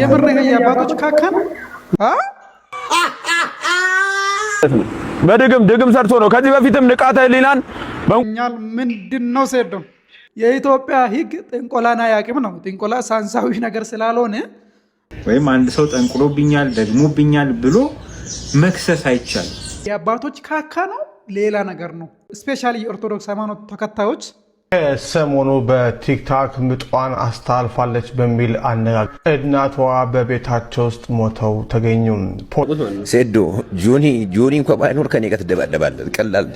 የምርህ የአባቶች ካካ ነው። በድግም ሰርቶ ነው። ከዚህ በፊትም ንቃተ ህሊናን በእኛል ምንድነው ሰደው የኢትዮጵያ ህግ ጥንቆላና ያቂም ነው። ጥንቆላ ሳንሳዊ ነገር ስላልሆነ ወይም አንድ ሰው ጠንቁሎብኛል ደግሞብኛል ብሎ መክሰስ አይቻልም። የአባቶች ካካ ነው ሌላ ነገር ነው። ስፔሻሊ የኦርቶዶክስ ሃይማኖት ተከታዮች ሰሞኑ በቲክታክ ምጧን አስተላልፋለች በሚል አነጋገር እናቷ በቤታቸው ውስጥ ሞተው ተገኙ። ሴዶ ጆኒ እንኳን ባይኖር ከኔ ጋር ትደባደባለህ። ቀላል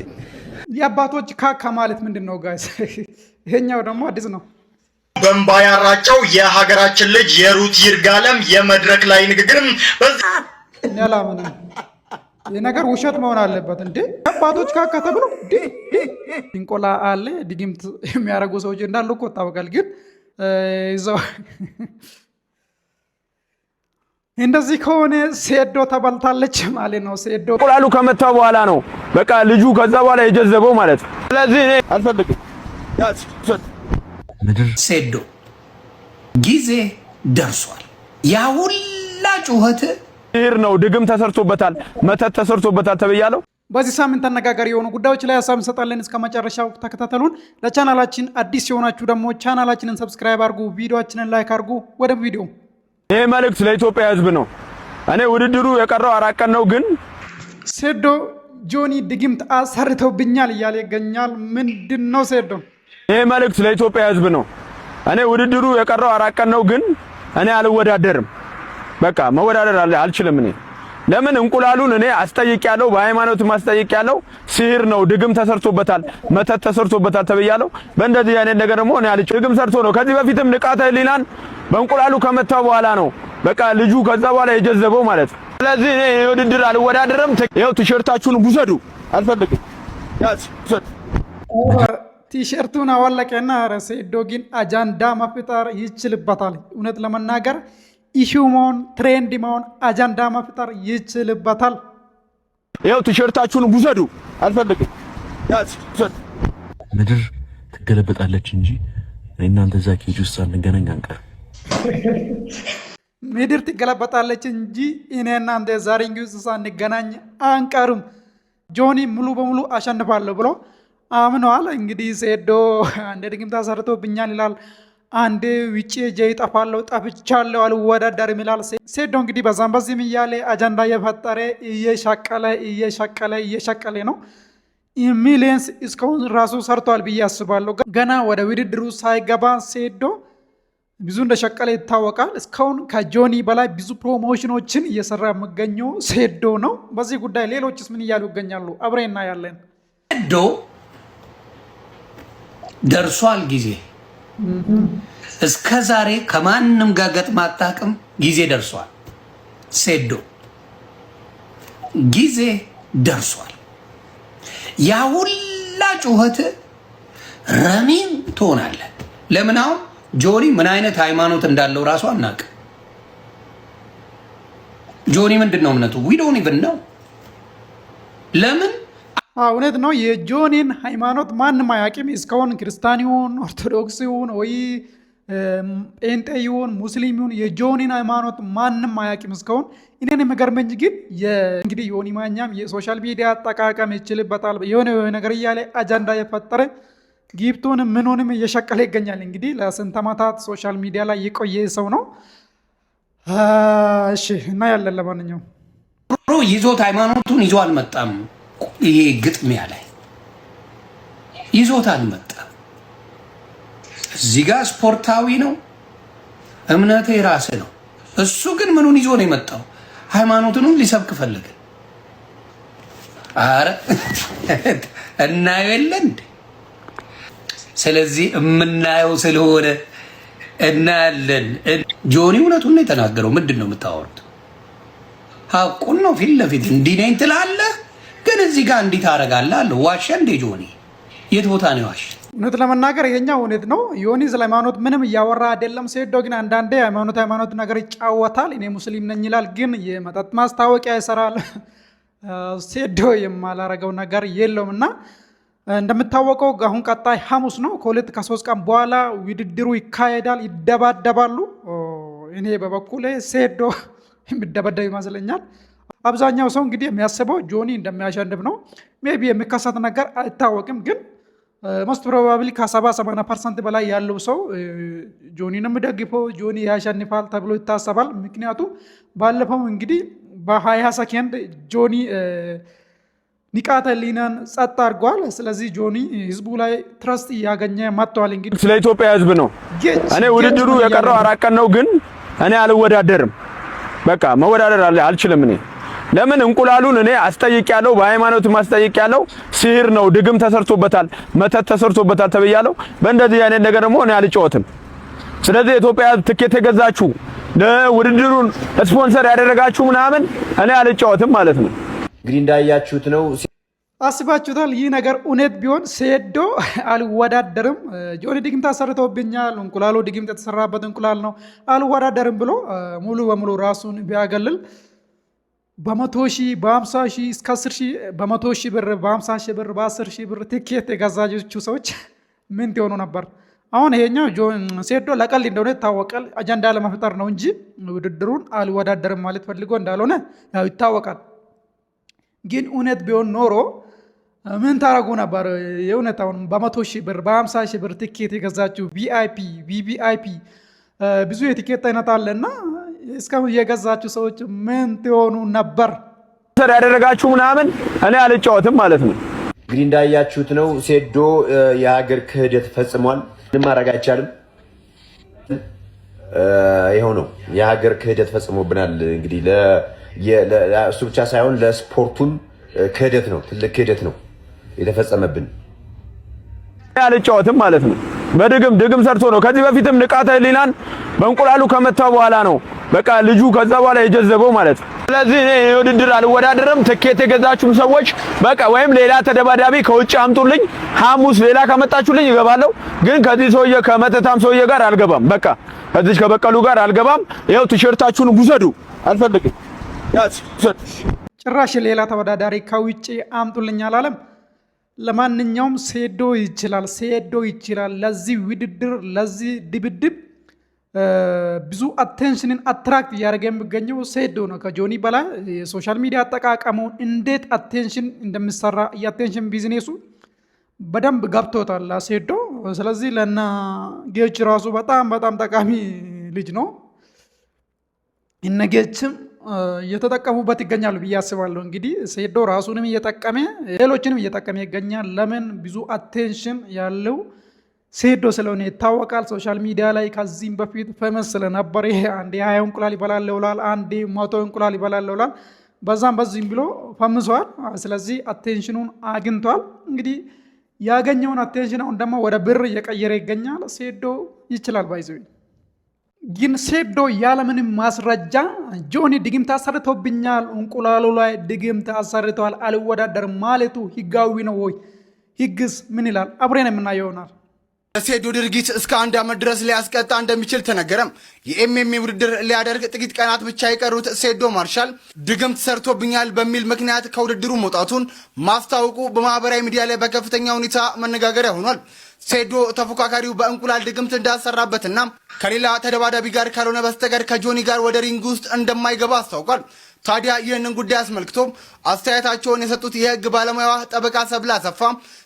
የአባቶች ካካ ማለት ምንድነው ጋይስ? ይሄኛው ደግሞ አዲስ ነው። በእንባ ያራጨው የሀገራችን ልጅ የሩት ይርጋለም የመድረክ ላይ ንግግር ያላምን የነገር ውሸት መሆን አለበት እንዴ? አባቶች ካካ ተብሎ ጥንቆላ አለ ድግምት የሚያደርጉ ሰዎች እንዳሉ እኮ ታውቃል። ግን ይዘው እንደዚህ ከሆነ ሴዶ ተበልታለች ማለት ነው። ሴዶ ቁላሉ ከመታ በኋላ ነው በቃ ልጁ ከዛ በኋላ የጀዘበው ማለት ነው። ስለዚህ እኔ አልፈልግም። ምድር ሴዶ ጊዜ ደርሷል። ያ ሁላ ጩኸት ይሄር ነው። ድግም ተሰርቶበታል፣ መተት ተሰርቶበታል ተብያለሁ። በዚህ ሳምንት አነጋጋሪ የሆኑ ጉዳዮች ላይ ሀሳብ እንሰጣለን። እስከ መጨረሻው ተከታተሉን። ለቻናላችን አዲስ የሆናችሁ ደግሞ ቻናላችንን ሰብስክራይብ አድርጉ፣ ቪዲዮአችንን ላይክ አድርጉ። ወደ ቪዲዮ። ይሄ መልእክት ለኢትዮጵያ ሕዝብ ነው። እኔ ውድድሩ የቀረው 4 ቀን ነው። ግን ሴዶ ጆኒ ድግምት አሰርተውብኛል እያለ ይገኛል። ምንድነው ሴዶ? ይሄ መልእክት ለኢትዮጵያ ሕዝብ ነው። እኔ ውድድሩ የቀረው 4 ቀን ነው። ግን እኔ አልወዳደርም። በቃ መወዳደር አልችልም። እኔ ለምን እንቁላሉን እኔ አስጠይቄያለሁ፣ በሃይማኖት ማስጠይቄያለሁ። ሲህር ነው፣ ድግም ተሰርቶበታል፣ መተት ተሰርቶበታል ተብያለሁ። በእንደዚህ አይነት ነገር ደግሞ እኔ አልችልም። ድግም ሰርቶ ነው። ከዚህ በፊትም ንቃተ ህሊናን በእንቁላሉ ከመታው በኋላ ነው በቃ ልጁ ከዛ በኋላ የጀዘበው ማለት ነው። ስለዚህ እኔ ውድድር አልወዳደርም። ይኸው ቲሸርታችሁን ውሰዱ። አልፈልግም። ያዝ ውሰድ። ቲሸርቱን አወለቀና ሴዶ ግን አጃንዳ መፍጠር ይችልበታል። እውነት ለመናገር ኢሹሞን ትሬንድ መሆን አጃንዳ መፍጠር ይችልበታል። ይኸው ቲሸርታችሁን ውሰዱ። አልፈልግም። ያዝ ውሰድ። ምድር ትገለበጣለች እንጂ እናንተ እዛ ኬጅ ውስጥ አንገናኝ አንቀር። ምድር ትገለበጣለች እንጂ እኔ እናንተ ዛሬ ውስጥ ሳንገናኝ አንቀርም። ጆኒ ሙሉ በሙሉ አሸንፋለሁ ብሎ አምኗል። እንግዲህ ሴዶ አንድ ድግምት ተሰርቶብኛል ይላል። አንድ ውጪ ጄ ጠፋለሁ ጠፍቻለሁ አልወዳደርም ይላል። ሴዶ እንግዲህ በዛም በዚህም እያለ አጀንዳ የፈጠረ እየሸቀለ ነው። ሚሊየንስ እስካሁን ራሱ ሰርቷል ብዬ አስባለሁ። ገና ወደ ውድድሩ ሳይገባ ሴዶ ብዙ እንደሸቀለ ይታወቃል። እስካሁን ከጆኒ በላይ ብዙ ፕሮሞሽኖችን እየሰራ የሚገኘው ሴዶ ነው። በዚህ ጉዳይ ሌሎችስ ምን እያሉ ይገኛሉ? አብረና ያለን ሴዶ ደርሷል ጊዜ እስከ ዛሬ ከማንም ጋር ገጥማ አታውቅም። ጊዜ ደርሷል። ሴዶ ጊዜ ደርሷል። ያ ሁላ ጩኸት ረሚም ትሆናለህ። ለምን አሁን ጆኒ ምን አይነት ሃይማኖት እንዳለው ራሱ አናውቅም። ጆኒ ምንድን ነው እምነቱ? ዊ ዶንት ኢቭን ነው። ለምን እውነት ነው። የጆኒን ሃይማኖት ማንም አያውቅም እስካሁን። ክርስቲያን ይሁን ኦርቶዶክስ ይሁን ወይ ጴንጤ ይሁን ሙስሊም ይሁን የጆኒን ሃይማኖት ማንም አያውቅም እስካሁን። እኔን የሚገርመኝ ግን እንግዲህ ዮኒ ማኛም የሶሻል ሚዲያ አጠቃቀም ይችልበታል የሆነ ነገር እያለ አጀንዳ የፈጠረ ጊፍቱንም ምኑንም እየሸቀለ ይገኛል። እንግዲህ ለስንት ዓመታት ሶሻል ሚዲያ ላይ የቆየ ሰው ነው። እሺ እና ያለን ለማንኛውም ይዞት ሃይማኖቱን ይዞ አልመጣም። ይሄ ግጥሚያ ላይ ይዞት አልመጣም። እዚህ ጋር ስፖርታዊ ነው፣ እምነቴ ራስ ነው። እሱ ግን ምኑን ይዞ ነው የመጣው? ሃይማኖቱንም ሊሰብክ ፈለገ። አረ እናየው የለ እንዴ? ስለዚህ የምናየው ስለሆነ እናያለን። ጆኒ እውነቱን ነው የተናገረው። ምንድን ነው የምታወሩት? ሀቁን ነው ፊት ለፊት እንዲህ ነኝ ትላለህ፣ ግን እዚህ ጋር እንዲህ ታደርጋለህ አለ። ዋሸ እንዴ ጆኒ? የት ቦታ ነው ዋሸ? እውነት ለመናገር ይሄኛው እውነት ነው። ዮኒ ስለ ሃይማኖት ምንም እያወራ አይደለም። ሴዶ ግን አንዳንዴ ሃይማኖት ነገር ይጫወታል። እኔ ሙስሊም ነኝ ይላል፣ ግን የመጠጥ ማስታወቂያ ይሰራል። ሴዶ የማላረገው ነገር የለውም እና እንደምታወቀው አሁን ቀጣይ ሐሙስ ነው። ከ2 ከ3 ቀን በኋላ ውድድሩ ይካሄዳል፣ ይደባደባሉ። እኔ በበኩሌ ሴዶ የሚደበደብ ይመስለኛል። አብዛኛው ሰው እንግዲህ የሚያስበው ጆኒ እንደሚያሸንፍ ነው። ሜቢ የሚከሰት ነገር አይታወቅም፣ ግን ሞስት ፕሮባብሊ ከ70-80% በላይ ያለው ሰው ጆኒ ነው የሚደግፈው። ጆኒ ያሸንፋል ተብሎ ይታሰባል። ምክንያቱም ባለፈው እንግዲህ በ20 ሰከንድ ጆኒ ንቃተ ህሊናን ጸጥ አድርጓል። ስለዚህ ጆኒ ህዝቡ ላይ ትረስት እያገኘ መጥቷል። እንግዲህ ስለ ኢትዮጵያ ህዝብ ነው። እኔ ውድድሩ የቀረው 4 ቀን ነው፣ ግን እኔ አልወዳደርም። በቃ መወዳደር አልችልም። እኔ ለምን እንቁላሉን እኔ አስጠይቄያለሁ፣ በሃይማኖት ማስጠይቄያለሁ። ሲህር ነው፣ ድግም ተሰርቶበታል፣ መተት ተሰርቶበታል ተብያለሁ። በእንደዚህ አይነት ነገር ደግሞ እኔ አልጫወትም። ስለዚህ ኢትዮጵያ ትኬት የገዛችሁ ለውድድሩን ስፖንሰር ያደረጋችሁ ምናምን እኔ አልጫወትም ማለት ነው። እንግዲህ እንዳያችሁት ነው። አስባችሁታል? ይህ ነገር እውነት ቢሆን ሴዶ አልወዳደርም፣ ጆኒ ድግምት አሰርተውብኛል፣ እንቁላሉ ድግምት የተሰራበት እንቁላል ነው፣ አልወዳደርም ብሎ ሙሉ በሙሉ ራሱን ቢያገልል በ100 ሺህ በ50 ሺህ እስከ 10 ሺህ በ100 ሺህ ብር በ50 ሺህ ብር በ10 ሺህ ብር ትኬት የገዛችሁ ሰዎች ምን ትሆኑ ነበር? አሁን ይሄኛው ሴዶ ለቀልድ እንደሆነ ይታወቃል። አጀንዳ ለመፍጠር ነው እንጂ ውድድሩን አልወዳደርም ማለት ፈልጎ እንዳልሆነ ያው ይታወቃል። ግን እውነት ቢሆን ኖሮ ምን ታረጉ ነበር? የእውነት አሁን በ100 ሺህ ብር በ50 ሺህ ብር ትኬት የገዛችሁ ቪአይፒ ቪቪአይፒ ብዙ የትኬት አይነት አለና እስካሁን የገዛችሁ ሰዎች ምን ትሆኑ ነበር? ያደረጋችሁ ምናምን እኔ አልጫወትም ማለት ነው። እንግዲህ እንዳያችሁት ነው። ሴዶ የሀገር ክህደት ፈጽሟል። ምንም ማድረግ አይቻልም። ይኸው ነው፣ የሀገር ክህደት ፈጽሞብናል። እንግዲህ እሱ ብቻ ሳይሆን ለስፖርቱም ክህደት ነው፣ ትልቅ ክህደት ነው የተፈጸመብን። አልጫወትም ማለት ነው። በድግም ሰርቶ ነው። ከዚህ በፊትም ንቃተ ህሊናን በእንቁላሉ ከመታው በኋላ ነው በቃ ልጁ ከዛ በኋላ የጀዘበው ማለት ነው። ስለዚህ እኔ ውድድር አልወዳደርም። ትኬት የገዛችሁም ሰዎች በቃ ወይም ሌላ ተደባዳቢ ከውጭ አምጡልኝ፣ ሐሙስ ሌላ ከመጣችሁልኝ እገባለሁ። ግን ከዚህ ሰውዬ ከመተታም ሰውዬ ጋር አልገባም። በቃ ከዚህ ከበቀሉ ጋር አልገባም። ይኸው ቲሸርታችሁን ውሰዱ፣ አልፈልግም። ጭራሽ ሌላ ተወዳዳሪ ከውጭ አምጡልኝ አላለም። ለማንኛውም ሴዶ ይችላል። ለዚህ ውድድር ለዚህ ድብድብ ብዙ አቴንሽንን አትራክት እያደረገ የሚገኘው ሴዶ ነው። ከጆኒ በላይ የሶሻል ሚዲያ አጠቃቀሙን እንዴት አቴንሽን እንደሚሰራ የአቴንሽን ቢዝነሱ በደንብ ገብቶታል ሴዶ። ስለዚህ ለና ጌች ራሱ በጣም ጠቃሚ ልጅ ነው። እነ ጌችም እየተጠቀሙበት ይገኛሉ ብዬ አስባለሁ። እንግዲህ ሴዶ ራሱንም እየጠቀመ ሌሎችንም እየጠቀመ ይገኛል። ለምን ብዙ አቴንሽን ያለው ሴዶ ስለሆነ ይታወቃል። ሶሻል ሚዲያ ላይ ከዚህም በፊት ፌመስ ስለነበር ይሄ አንዴ 20 እንቁላል ይበላል ይውላል፣ አንዴ 100 እንቁላል ይበላል ይውላል፣ በዛም ብሎ ፈምሷል። ስለዚህ አቴንሽኑን አግኝቷል። እንግዲህ ያገኘውን አቴንሽን አሁን ደግሞ ወደ ብር እየቀየረ ይገኛል። ሴዶ ይችላል ባይዘው። ግን ሴዶ ያለምንም ማስረጃ ጆኒ ድግምት አሰርቶብኛል፣ እንቁላሉ ላይ ድግምት አሰርተዋል፣ አልወዳደርም ማለቱ ህጋዊ ነው ወይ? ህግስ ምን ይላል? አብረን የምናየው ይሆናል። ሴዶ ድርጊት እስከ 1 ዓመት ድረስ ሊያስቀጣ እንደሚችል ተነገረም። የኤምኤምኤ ውድድር ሊያደርግ ጥቂት ቀናት ብቻ የቀሩት ሴዶ ማርሻል ድግምት ሰርቶብኛል በሚል ምክንያት ከውድድሩ መውጣቱን ማስታወቁ በማህበራዊ ሚዲያ ላይ በከፍተኛ ሁኔታ መነጋገሪያ ሆኗል። ሴዶ ተፎካካሪው በእንቁላል ድግምት እንዳሰራበትና ከሌላ ተደባዳቢ ጋር ካልሆነ በስተቀር ከጆኒ ጋር ወደ ሪንግ ውስጥ እንደማይገባ አስታውቋል። ታዲያ ይህንን ጉዳይ አስመልክቶ አስተያየታቸውን የሰጡት የህግ ባለሙያዋ ጠበቃ ሰብለ አሰፋ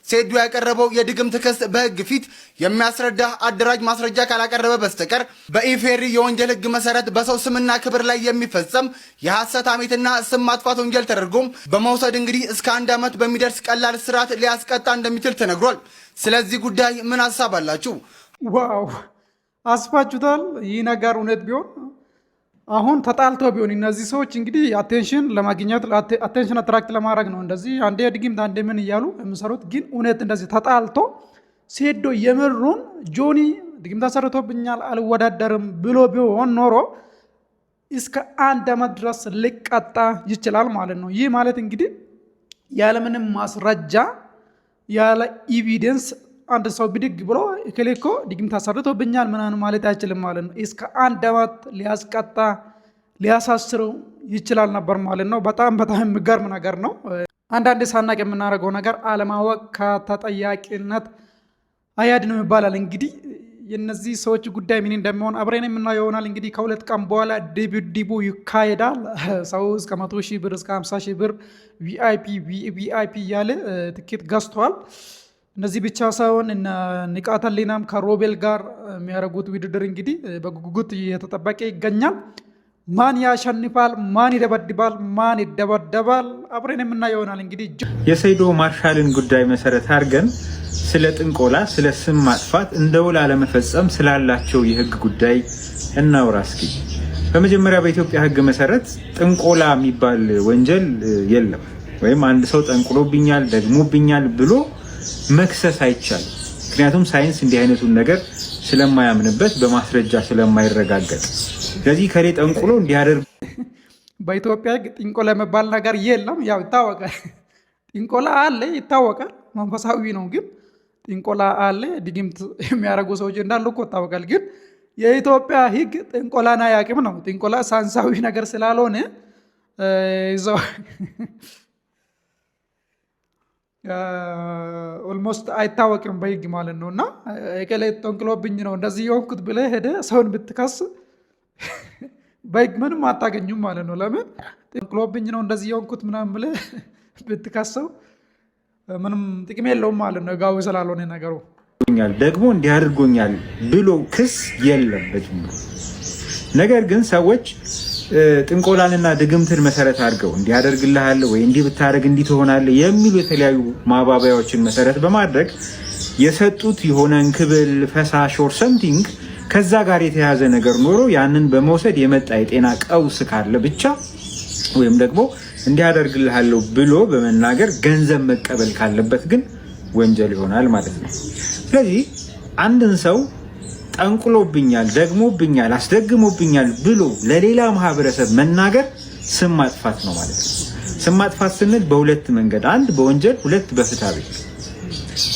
ሴዶ ያቀረበው የድግምት ክስ በህግ ፊት የሚያስረዳ አደራጅ ማስረጃ ካላቀረበ በስተቀር በኢፌሪ የወንጀል ህግ መሰረት በሰው ስምና ክብር ላይ የሚፈጸም የሐሰት ሐሜትና ስም ማጥፋት ወንጀል ተደርጎም በመውሰድ እንግዲህ እስከ 1 ዓመት በሚደርስ ቀላል እስራት ሊያስቀጣ እንደሚችል ተነግሯል። ስለዚህ ጉዳይ ምን ሀሳብ አላችሁ? ዋው አስባችሁታል? ይህ ነገር እውነት ቢሆን አሁን ተጣልቶ ቢሆን እነዚህ ሰዎች እንግዲህ አቴንሽን ለማግኘት አቴንሽን አትራክት ለማድረግ ነው እንደዚህ አንዴ ድግምት አንዴ ምን እያሉ የሚሰሩት። ግን እውነት እንደዚህ ተጣልቶ ሴዶ የምሩን ጆኒ ድግምት አሰርቶብኛል አልወዳደርም ብሎ ቢሆን ኖሮ እስከ 1 ዓመት ድረስ ሊቀጣ ይችላል ማለት ነው። ይህ ማለት እንግዲህ ያለምንም ማስረጃ ያለ ኤቪደንስ አንድ ሰው ብድግ ብሎ እከሌኮ ድግምት አሰርቶብኛል ምናምን ማለት አይችልም ማለት ነው። እስከ 1 ዓመት ሊያስቀጣ ሊያሳስረው ይችላል ነበር ማለት ነው። በጣም የሚገርም ነገር ነው። አንዳንዴ ሳናቅ የምናደርገው ነገር አለማወቅ ከተጠያቂነት አያድንም ይባላል። እንግዲህ የነዚህ ሰዎች ጉዳይ ምን እንደሚሆን አብረን የምናየው ይሆናል። እንግዲህ ከሁለት ቀን በኋላ ድብድቡ ይካሄዳል። ሰው እስከ 100,000 ብር እስከ 50,000 ብር ቪአይፒ እያለ ትኬት ገዝቷል። እነዚህ ብቻ ሳይሆን ንቃተ ህሊናም ከሮቤል ጋር የሚያደርጉት ውድድር እንግዲህ በጉጉት እየተጠበቀ ይገኛል። ማን ያሸንፋል? ማን ይደበድባል? ማን ይደበደባል? አብረን የምናየው ይሆናል። እንግዲህ የሰይዶ ማርሻልን ጉዳይ መሰረት አድርገን ስለ ጥንቆላ፣ ስለ ስም ማጥፋት እንደ ውል አለመፈጸም ስላላቸው የህግ ጉዳይ እናውራ እስኪ። በመጀመሪያ በኢትዮጵያ ህግ መሰረት ጥንቆላ የሚባል ወንጀል የለም። ወይም አንድ ሰው ጠንቁሎብኛል፣ ደግሞብኛል ብሎ መክሰስ አይቻልም። ምክንያቱም ሳይንስ እንዲህ አይነቱን ነገር ስለማያምንበት በማስረጃ ስለማይረጋገጥ። ስለዚህ ከሌ ጠንቁሎ እንዲያደርግ በኢትዮጵያ ህግ ጥንቆላ የሚባል ነገር የለም። ያው ይታወቃል፣ ጥንቆላ አለ ይታወቃል፣ መንፈሳዊ ነው። ግን ጥንቆላ አለ፣ ድግምት የሚያደርጉ ሰዎች እንዳሉ እኮ ይታወቃል። ግን የኢትዮጵያ ህግ ጥንቆላን አያውቅም ነው። ጥንቆላ ሳይንሳዊ ነገር ስላልሆነ ይዘው ኦልሞስት አይታወቅም በህግ ማለት ነው። እና የከሌ ጠንቅሎብኝ ነው እንደዚህ የሆንኩት ብለህ ሄደህ ሰውን ብትከስ በህግ ምንም አታገኙም ማለት ነው። ለምን ጠንቅሎብኝ ነው እንደዚህ የሆንኩት ምናምን ብለህ ብትከሰው ምንም ጥቅም የለውም ማለት ነው፣ ህጋዊ ስላልሆነ ነገሩ። ደግሞ እንዲህ አድርጎኛል ብሎ ክስ የለም በጅምሩ። ነገር ግን ሰዎች ጥንቆላንና ድግምትን መሰረት አድርገው እንዲያደርግልሃል ወይ እንዲህ ብታደርግ እንዲህ ትሆናለህ የሚሉ የተለያዩ ማባበያዎችን መሰረት በማድረግ የሰጡት የሆነ እንክብል ፈሳሽ ኦር ሰምቲንግ ከዛ ጋር የተያዘ ነገር ኖሮ ያንን በመውሰድ የመጣ የጤና ቀውስ ካለ ብቻ ወይም ደግሞ እንዲያደርግልሃለሁ ብሎ በመናገር ገንዘብ መቀበል ካለበት ግን ወንጀል ይሆናል ማለት ነው። ስለዚህ አንድን ሰው ጠንቁሎብኛል፣ ደግሞብኛል፣ አስደግሞብኛል ብሎ ለሌላ ማህበረሰብ መናገር ስም ማጥፋት ነው ማለት ነው። ስም ማጥፋት ስንል በሁለት መንገድ፣ አንድ በወንጀል፣ ሁለት በፍትሐ ብሔር።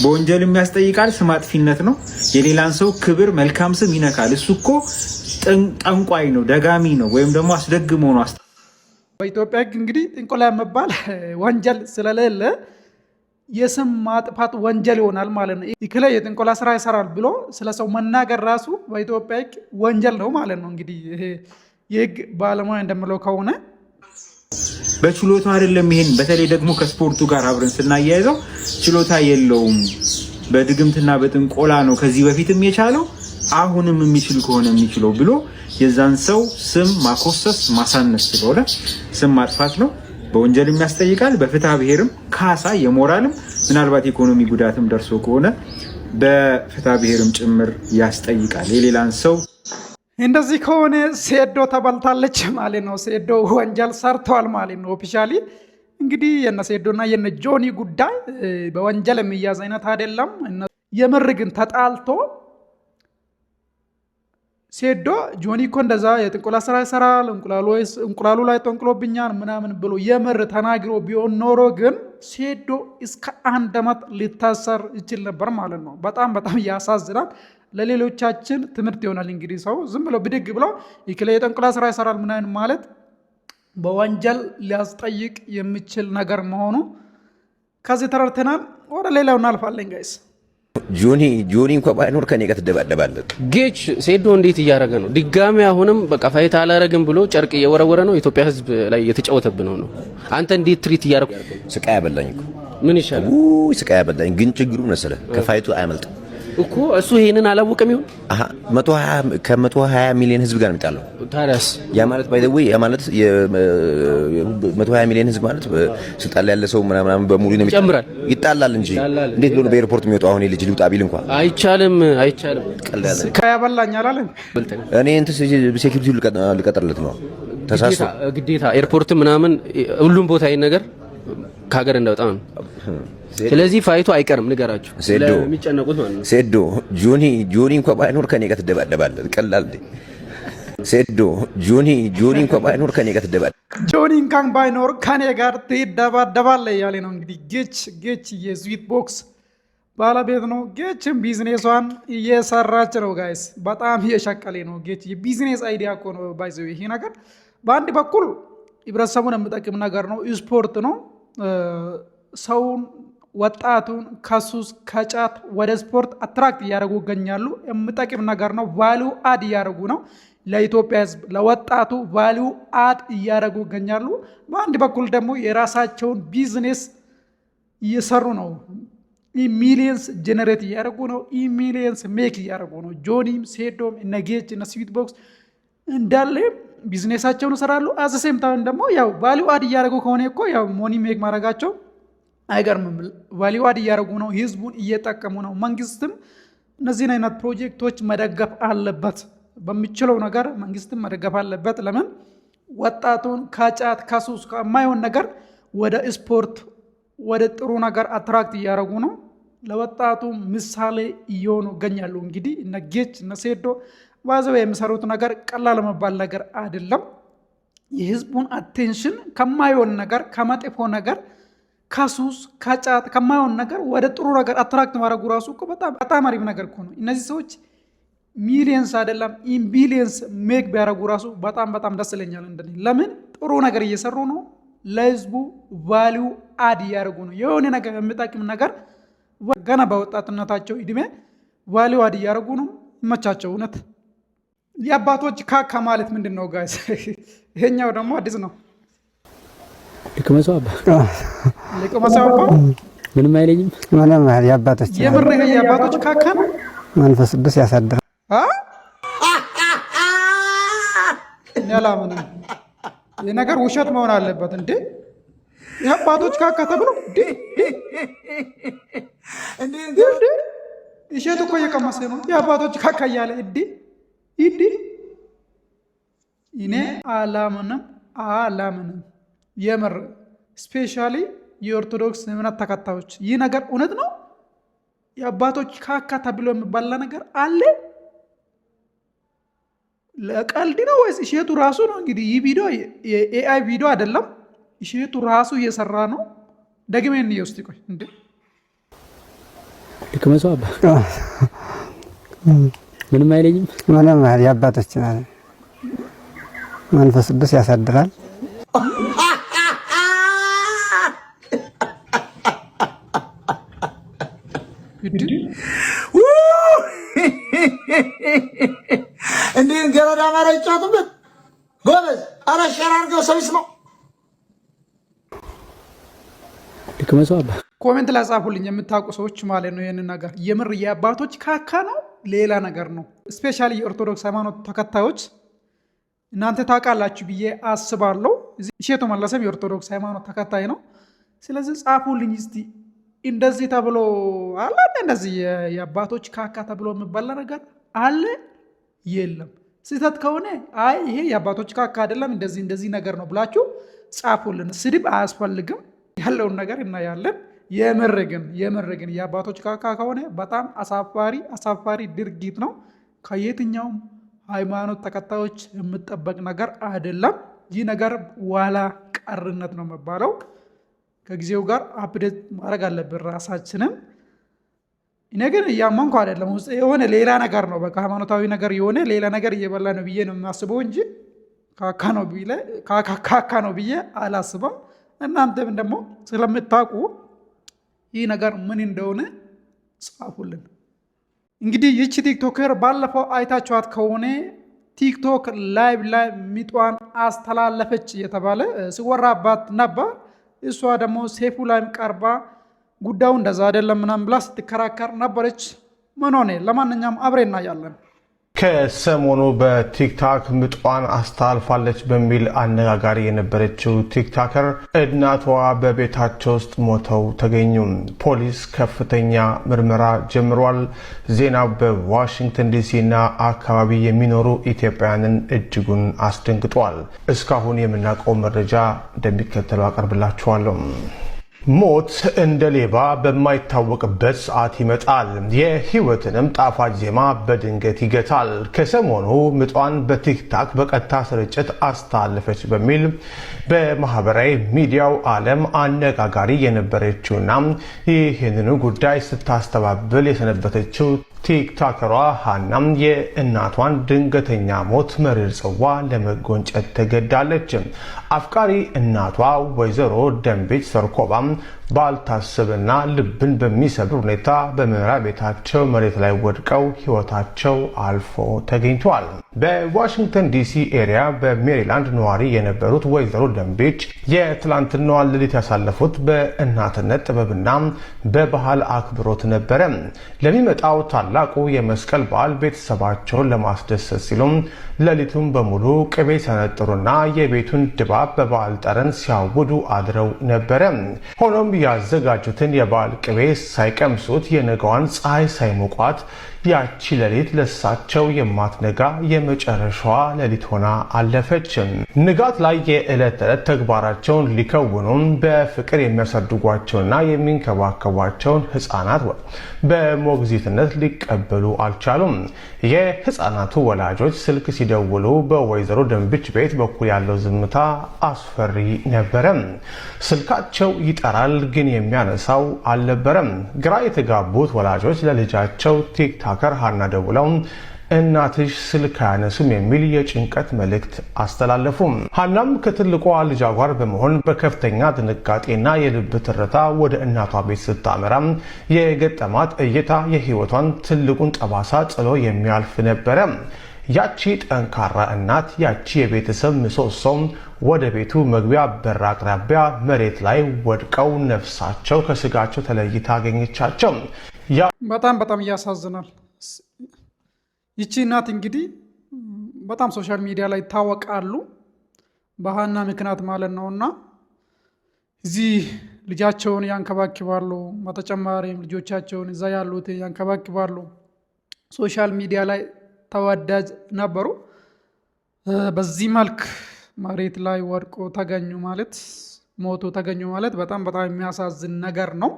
በወንጀል የሚያስጠይቃል፣ ስም አጥፊነት ነው። የሌላን ሰው ክብር፣ መልካም ስም ይነካል። እሱ እኮ ጠንቋይ ነው፣ ደጋሚ ነው፣ ወይም ደግሞ አስደግሞ ነው። በኢትዮጵያ ህግ እንግዲህ ጥንቆላ መባል ወንጀል ስለሌለ የስም ማጥፋት ወንጀል ይሆናል ማለት ነው። ይክለ የጥንቆላ ስራ ይሰራል ብሎ ስለ ሰው መናገር ራሱ በኢትዮጵያ ህግ ወንጀል ነው ማለት ነው። እንግዲህ ይሄ የህግ ባለሙያ እንደምለው ከሆነ በችሎታ አይደለም። ይሄን በተለይ ደግሞ ከስፖርቱ ጋር አብረን ስናያይዘው ችሎታ የለውም፣ በድግምትና በጥንቆላ ነው ከዚህ በፊትም የቻለው አሁንም የሚችል ከሆነ የሚችለው ብሎ የዛን ሰው ስም ማኮሰስ ማሳነስ ስለሆነ ስም ማጥፋት ነው። በወንጀል የሚያስጠይቃል፣ በፍትሐ ብሔርም ካሳ የሞራልም ምናልባት ኢኮኖሚ ጉዳትም ደርሶ ከሆነ በፍትሐ ብሔርም ጭምር ያስጠይቃል የሌላን ሰው። እንደዚህ ከሆነ ሴዶ ተበልታለች ማለት ነው። ሴዶ ወንጀል ሰርተዋል ማለት ነው። ኦፊሻሊ እንግዲህ የነ ሴዶና የነ ጆኒ ጉዳይ በወንጀል የሚያዝ አይነት አይደለም። የምር ግን ተጣልቶ ሴዶ ጆኒ እኮ እንደዛ የጥንቆላ ስራ ይሰራል፣ እንቁላሉ ላይ ጠንቅሎብኛል ምናምን ብሎ የምር ተናግሮ ቢሆን ኖሮ ግን ሴዶ እስከ 1 ዓመት ሊታሰር ይችል ነበር ማለት ነው። በጣም ያሳዝናል። ለሌሎቻችን ትምህርት ይሆናል። እንግዲህ ሰው ዝም ብሎ ብድግ ብሎ ይክለ የጥንቆላ ስራ ይሰራል ምናምን ማለት በወንጀል ሊያስጠይቅ የሚችል ነገር መሆኑ ከዚህ ተረድተናል። ወደ ሌላው እናልፋለን ጋይስ። ጆኒ እንኳን ባይኖር ከኔ ጋር ትደባደባለህ። ጌች ሴዶ እንዴት እያደረገ ነው? ድጋሚ አሁንም በቃ ፋይት አላረግም ብሎ ጨርቅ እየወረወረ ነው። ኢትዮጵያ ህዝብ ላይ የተጫወተብን ነው። አንተ እንዴት ትሪት እያደረኩ? ስቃይ ያበላኝ እኮ ምን ይሻላል? ስቃይ ያበላኝ ግን ችግሩ መሰለህ ከፋይቱ አያመልጥም እኮ እሱ ይሄንን አላወቀም ይሁን 120 ሚሊዮን ህዝብ ጋር የሚጣለው ታዲያስ ያ ማለት ባይ ዘ ዌይ ያ ማለት የ120 ሚሊዮን ህዝብ ማለት ስልጣን ላይ ያለ ሰው ምናምን በሙሉ ነው ይጣላል እንጂ እንዴት ብሎ ነው በኤርፖርት የሚወጣው? አሁን ልጅ ሊውጣ ቢል እንኳን አይቻልም። ቀላል ከያበላኝ አላለም። እኔ እንትን ሴኩሪቲው ልቀጥርለት ነው ተሳስቶ ግዴታ ኤርፖርት ምናምን ሁሉም ቦታ ይሄን ነገር ከሀገር እንዳወጣ ነው። ስለዚህ ፋይቱ አይቀርም። ንገራችሁ ስለሚጨነቁት ማለት ነው። ሴዶ ጆኒ እንኳን ባይኖር ከኔ ጋር ትደባደባለህ። ቀላል ሴዶ ጆኒ እንኳን ባይኖር ከኔ ጋር ትደባደባለህ። ጆኒ እንኳን ባይኖር ከኔ ጋር ትደባደባለህ ያለ ነው። እንግዲህ ጌች የስዊት ቦክስ ባለቤት ነው። ጌችም ቢዝነሷን እየሰራች ነው ጋይስ። በጣም እየሸቀለ ነው ጌች። የቢዝነስ አይዲያ እኮ ነው ባይዘው ይሄ ነገር። በአንድ በኩል ህብረተሰቡን የሚጠቅም ነገር ነው፣ ስፖርት ነው። ሰውን ወጣቱን ከሱስ ከጫት ወደ ስፖርት አትራክት እያደረጉ ይገኛሉ። የምጠቅም ነገር ነው። ቫሊዩ አድ እያደረጉ ነው። ለኢትዮጵያ ሕዝብ ለወጣቱ ቫሊዩ አድ እያደረጉ ይገኛሉ። በአንድ በኩል ደግሞ የራሳቸውን ቢዝነስ እየሰሩ ነው። ሚሊየንስ ጀነሬት እያደረጉ ነው። ሚሊየንስ ሜክ እያደረጉ ነው። ጆኒም ሴዶም እነ ጌች እነ ስዊት ቦክስ እንዳለ ቢዝነሳቸውን ይሰራሉ። አዘሴም ታውን ደግሞ ያው ቫሊዩ አድ እያደረጉ ከሆነ እኮ ያው ሞኒ ሜክ ማድረጋቸው አይገርምም። ቫሊዩ አድ እያደረጉ ነው። ህዝቡን እየጠቀሙ ነው። መንግስትም እነዚህን አይነት ፕሮጀክቶች መደገፍ አለበት። በሚችለው ነገር መንግስትም መደገፍ አለበት። ለምን ወጣቱን ከጫት ከሱስ ከማይሆን ነገር ወደ ስፖርት ወደ ጥሩ ነገር አትራክት እያደረጉ ነው። ለወጣቱ ምሳሌ እየሆኑ ይገኛሉ። እንግዲህ እነ ጌች እነ ሴዶ ባዘው የሚሰሩት ነገር ቀላል መባል ነገር አይደለም። የህዝቡን አቴንሽን ከማይሆን ነገር ከመጥፎ ነገር ከሱስ ከጫት ከማይሆን ነገር ወደ ጥሩ ነገር አትራክት ማድረጉ ራሱ እኮ በጣም አሪፍ ነገር እኮ ነው። እነዚህ ሰዎች ሚሊየንስ አይደለም ኢምቢሊየንስ ሜክ ቢያደርጉ ራሱ በጣም ደስ ይለኛል። እንደኔ ለምን ጥሩ ነገር እየሰሩ ነው። ለህዝቡ ቫሊዩ አድ እያደረጉ ነው። የሆነ ነገር የሚጠቅም ነገር ገና በወጣትነታቸው እድሜ ቫሊዩ አድ እያደረጉ ነው። ይመቻቸው። እውነት የአባቶች ካካ ማለት ምንድን ነው ጋይስ? ይሄኛው ደግሞ አዲስ ነው። ልቅመሰው አባ ምንም አይለኝም። ምንም አይል የአባቶች የምር የአባቶች ካካ ነው። መንፈስ ቅዱስ ያሳድራል። ያላምን ይህ ነገር ውሸት መሆን አለበት እንዴ? የአባቶች ካካ ተብሎ እሸት እኮ እየቀመሰ ነው። የአባቶች ካካ እያለ እዲ እኔ አላምንም የምር ስፔሻሊ የኦርቶዶክስ እምነት ተከታዮች ይህ ነገር እውነት ነው? የአባቶች ካካ ተብሎ የሚባላ ነገር አለ? ለቀልድ ነው ወይስ እሸቱ ራሱ ነው? እንግዲህ ይህ ቪዲዮ የኤአይ ቪዲዮ አይደለም። እሸቱ ራሱ እየሰራ ነው። ደግሜ እንየው እስቲ። ቆይ እንዴ ልቅመሰው አባ ምንም አይለኝም። ምንም አይል የአባቶች መንፈስ ቅዱስ ያሳድራል። እንዴ ገረዳ ማራ ይጫወቱበት ጎበዝ። አረ ሸር አድርገው ሰው ይስማው። ልቅመሰው አባ ኮሜንት ላይ ጻፉልኝ የምታውቁ ሰዎች ማለት ነው። ይህንን ነገር የምር የአባቶች ካካ ነው ሌላ ነገር ነው። ስፔሻሊ የኦርቶዶክስ ሃይማኖት ተከታዮች እናንተ ታውቃላችሁ ብዬ አስባለሁ። እሸቱ መለሰም የኦርቶዶክስ ሃይማኖት ተከታይ ነው። ስለዚህ ጻፉልኝ እስቲ እንደዚህ ተብሎ አለ? እንደዚህ የአባቶች ካካ ተብሎ የሚባል ነገር አለ? የለም። ስህተት ከሆነ አይ ይሄ የአባቶች ካካ አይደለም እንደዚህ ነገር ነው ብላችሁ ጻፉልን። ስድብ አያስፈልግም። ያለውን ነገር እናያለን። የምር ግን የአባቶች ካካ ከሆነ በጣም አሳፋሪ ድርጊት ነው። ከየትኛውም ሃይማኖት ተከታዮች የምጠበቅ ነገር አይደለም። ይህ ነገር ዋላ ቀርነት ነው የሚባለው። ከጊዜው ጋር አፕዴት ማድረግ አለብን ራሳችንን። እኔ ግን እያመንኩ አይደለም። ውስጥ የሆነ ሌላ ነገር ነው። በቃ ሃይማኖታዊ ነገር የሆነ ሌላ ነገር እየበላ ነው ብዬ ነው የሚያስበው እንጂ ካካ ነው ብዬ አላስበም። እናንተም ደግሞ ስለምታውቁ ይህ ነገር ምን እንደሆነ ጻፉልን። እንግዲህ ይቺ ቲክቶከር ባለፈው አይታችኋት ከሆነ ቲክቶክ ላይቭ ላይ ሚጧን አስተላለፈች እየተባለ ሲወራባት ነበር። እሷ ደግሞ ሴፉ ላይ ቀርባ ጉዳዩ እንደዛ አይደለም ምናምን ብላ ስትከራከር ነበረች። ምን ሆነ? ለማንኛውም አብሬ እናያለን። ከሰሞኑ በቲክታክ ምጧን አስተላልፋለች በሚል አነጋጋሪ የነበረችው ቲክታከር እናቷ በቤታቸው ውስጥ ሞተው ተገኙ። ፖሊስ ከፍተኛ ምርመራ ጀምሯል። ዜናው በዋሽንግተን ዲሲ እና አካባቢ የሚኖሩ ኢትዮጵያውያንን እጅጉን አስደንግጧል። እስካሁን የምናውቀው መረጃ እንደሚከተለው አቀርብላችኋለሁ። ሞት እንደ ሌባ በማይታወቅበት ሰዓት ይመጣል፣ የህይወትንም ጣፋጭ ዜማ በድንገት ይገታል። ከሰሞኑ ምጧን በቲክታክ በቀጥታ ስርጭት አስተላለፈች በሚል በማህበራዊ ሚዲያው ዓለም አነጋጋሪ የነበረችውና ይህንኑ ጉዳይ ስታስተባብል የሰነበተችው ቲክታከሯ ሃናም የእናቷን ድንገተኛ ሞት መሪር ጽዋ ለመጎንጨት ተገዳለች። አፍቃሪ እናቷ ወይዘሮ ደንቤች ሰርኮባም ባልታሰበና ልብን በሚሰብር ሁኔታ በመኖሪያ ቤታቸው መሬት ላይ ወድቀው ህይወታቸው አልፎ ተገኝቷል። በዋሽንግተን ዲሲ ኤሪያ በሜሪላንድ ነዋሪ የነበሩት ወይዘሮ ደንቤች የትላንትናዋን ሌሊት ያሳለፉት በእናትነት ጥበብና በባህል አክብሮት ነበረ። ለሚመጣው ታላቁ የመስቀል በዓል ቤተሰባቸውን ለማስደሰት ሲሉም ሌሊቱን በሙሉ ቅቤ ሰነጥሩና የቤቱን ድባብ በበዓል ጠረን ሲያውዱ አድረው ነበረ። ሆኖም ያዘጋጁትን የበዓል ቅቤ ሳይቀምሱት የነገዋን ፀሐይ ሳይሞቋት ያቺ ሌሊት ለሳቸው የማትነጋ የመጨረሻዋ ሌሊት ሆና አለፈች። ንጋት ላይ የዕለት ተዕለት ተግባራቸውን ሊከውኑ በፍቅር የሚያሳድጓቸውና የሚንከባከቧቸውን ህፃናት በሞግዚትነት ሊቀበሉ አልቻሉም። የህፃናቱ ወላጆች ስልክ ሲደውሉ በወይዘሮ ደንብች ቤት በኩል ያለው ዝምታ አስፈሪ ነበረ። ስልካቸው ይጠራል፣ ግን የሚያነሳው አልነበረም። ግራ የተጋቡት ወላጆች ለልጃቸው ቲክታከር ሀና ደውለው እናትሽ ስልክ አያነሱም የሚል የጭንቀት መልእክት አስተላለፉ። ሀናም ከትልቋ ልጇ ጋር በመሆን በከፍተኛ ድንጋጤና የልብ ትርታ ወደ እናቷ ቤት ስታመራ የገጠማት እይታ የህይወቷን ትልቁን ጠባሳ ጥሎ የሚያልፍ ነበረ። ያቺ ጠንካራ እናት፣ ያቺ የቤተሰብ ምሰሶ ወደ ቤቱ መግቢያ በር አቅራቢያ መሬት ላይ ወድቀው ነፍሳቸው ከስጋቸው ተለይታ አገኘቻቸው። በጣም ያሳዝናል። ይቺ እናት እንግዲህ በጣም ሶሻል ሚዲያ ላይ ይታወቃሉ በሀና ምክንያት ማለት ነውና እዚህ ልጃቸውን ያንከባክባሉ። በተጨማሪም ልጆቻቸውን እዛ ያሉት ያንከባክባሉ። ሶሻል ሚዲያ ላይ ተወዳጅ ነበሩ። በዚህ መልክ መሬት ላይ ወድቆ ተገኙ ማለት ሞቶ ተገኙ ማለት በጣም የሚያሳዝን ነገር ነው።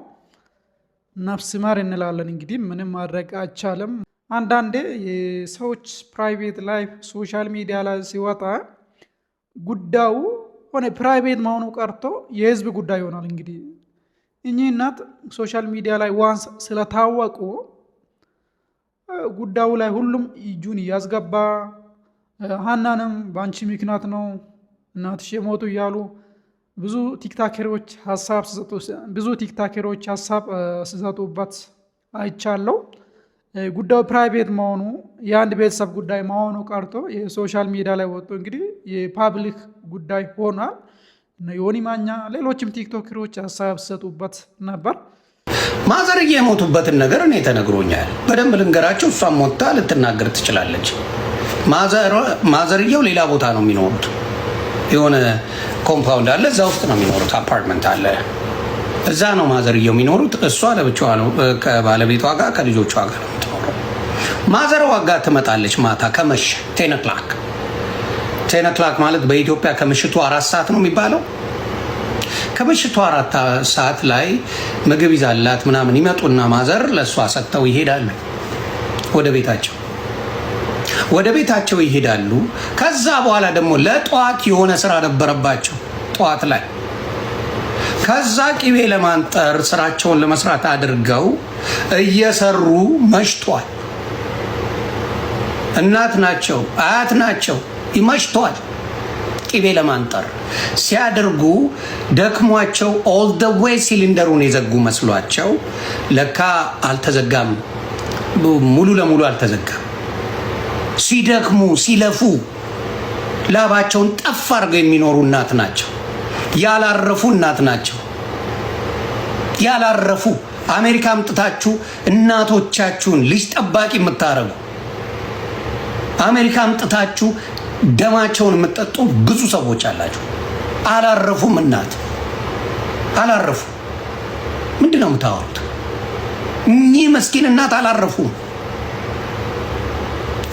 ነፍስ ማር እንላለን እንግዲህ ምንም ማድረግ አይቻልም። አንዳንዴ የሰዎች ፕራይቬት ላይፍ ሶሻል ሚዲያ ላይ ሲወጣ ጉዳዩ ሆነ ፕራይቬት መሆኑ ቀርቶ የህዝብ ጉዳይ ይሆናል። እንግዲህ እኚህ እናት ሶሻል ሚዲያ ላይ ዋንስ ስለታወቁ ጉዳዩ ላይ ሁሉም እጁን እያስገባ ሀናንም በአንቺ ምክንያት ነው እናትሽ የሞቱ እያሉ ብዙ ቲክታከሮች ሀሳብ ሲሰጡበት አይቻለው። ጉዳዩ ፕራይቬት መሆኑ የአንድ ቤተሰብ ጉዳይ መሆኑ ቀርቶ የሶሻል ሚዲያ ላይ ወጥቶ እንግዲህ የፓብሊክ ጉዳይ ሆኗል። ዮኒ ማኛ ሌሎችም ቲክቶከሮች ሀሳብ ሲሰጡበት ነበር። ማዘርዬ የሞቱበትን ነገር እኔ ተነግሮኛል። በደንብ ልንገራቸው። እሷም ሞታ ልትናገር ትችላለች። ማዘርየው ሌላ ቦታ ነው የሚኖሩት። የሆነ ኮምፓውንድ አለ፣ እዛ ውስጥ ነው የሚኖሩት። አፓርትመንት አለ፣ እዛ ነው ማዘርየው የሚኖሩት። እሷ ለብቻዋ ነው ከባለቤቷ ጋር ከልጆቿ ጋር ነው የምትኖረው። ማዘርዋ ጋር ትመጣለች ማታ ከመሸ 10 o'clock ማለት በኢትዮጵያ ከምሽቱ 4 ሰዓት ነው የሚባለው። ከምሽቱ 4 ሰዓት ላይ ምግብ ይዛላት ምናምን ይመጡና ማዘር ለእሷ ሰጥተው ይሄዳሉ ወደ ቤታቸው ይሄዳሉ። ከዛ በኋላ ደግሞ ለጠዋት የሆነ ስራ ነበረባቸው ጠዋት ላይ። ከዛ ቅቤ ለማንጠር ስራቸውን ለመስራት አድርገው እየሰሩ መሽቷል። እናት ናቸው፣ አያት ናቸው፣ ይመሽቷል። ቅቤ ለማንጠር ሲያደርጉ ደክሟቸው ኦል ደ ዌይ ሲሊንደሩን የዘጉ መስሏቸው ለካ አልተዘጋም፣ ሙሉ ለሙሉ አልተዘጋም። ሲደክሙ ሲለፉ ላባቸውን ጠፍ አድርገው የሚኖሩ እናት ናቸው። ያላረፉ እናት ናቸው። ያላረፉ አሜሪካ አምጥታችሁ እናቶቻችሁን ልጅ ጠባቂ የምታረጉ አሜሪካ አምጥታችሁ ደማቸውን የምትጠጡ ብዙ ሰዎች አላችሁ። አላረፉም። እናት አላረፉ። ምንድን ነው የምታወሩት? እኚህ መስኪን እናት አላረፉም።